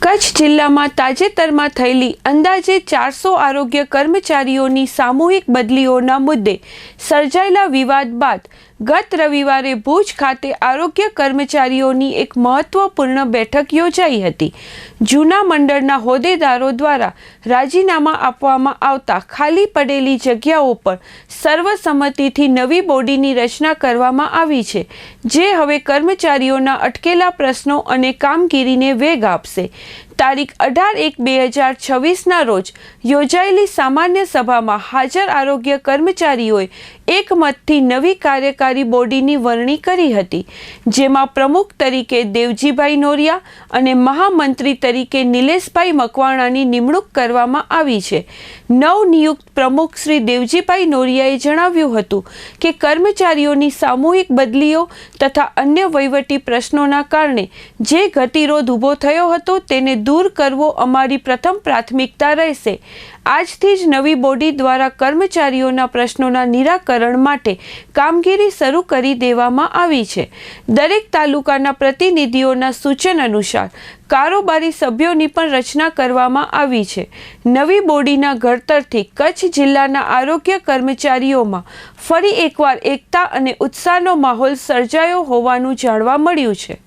કચ્છ જિલ્લામાં તાજેતરમાં થયેલી અંદાજે 400 આરોગ્ય કર્મચારીઓની સામૂહિક બદલીઓના મુદ્દે સર્જાયેલા વિવાદ બાદ ગત રવિવારે ભુજ ખાતે આરોગ્ય કર્મચારીઓની એક મહત્વપૂર્ણ બેઠક યોજાઈ હતી। જૂના મંડળના હોદ્દેદારો દ્વારા રાજીનામા આપવામાં આવતા ખાલી પડેલી જગ્યાઓ પર સર્વસંમતિથી નવી બોડીની રચના કરવામાં આવી છે, જે હવે કર્મચારીઓના અટકેલા પ્રશ્નો અને કામગીરીને વેગ આપશે। તારીખ 18/1/2026ના રોજ યોજાયેલી સામાન્ય સભામાં હાજર આરોગ્ય કર્મચારીઓએ એકમતથી નવી કાર્યકારી બોડીની વરણી કરી હતી, જેમાં પ્રમુખ તરીકે દેવજીભાઈ નોરિયા અને મહામંત્રી તરીકે નિલેશભાઈ મકવાણાની નિમણૂક કરવામાં આવી છે। નવનિયુક્ત પ્રમુખ શ્રી દેવજીભાઈ નોરિયાએ જણાવ્યું હતું કે કર્મચારીઓની સામૂહિક બદલીઓ તથા અન્ય વહીવટી પ્રશ્નોના કારણે જે ગતિરોધ ઊભો થયો હતો તેને દૂર કરવો અમારી પ્રથમ પ્રાથમિકતા રહેશે। આજથી જ નવી બોડી દ્વારા કર્મચારીઓના પ્રશ્નોના નિરાકરણ માટે કામગીરી શરૂ કરી દેવામાં આવી છે। દરેક તાલુકાના પ્રતિનિધિઓના સૂચન અનુસાર કારોબારી સભ્યોની પણ રચના કરવામાં આવી છે। નવી બોડીના ઘડતરથી કચ્છ જિલ્લાના આરોગ્ય કર્મચારીઓમાં ફરી એકવાર એકતા અને ઉત્સાહનો માહોલ સર્જાયો હોવાનું જાણવા મળ્યું છે।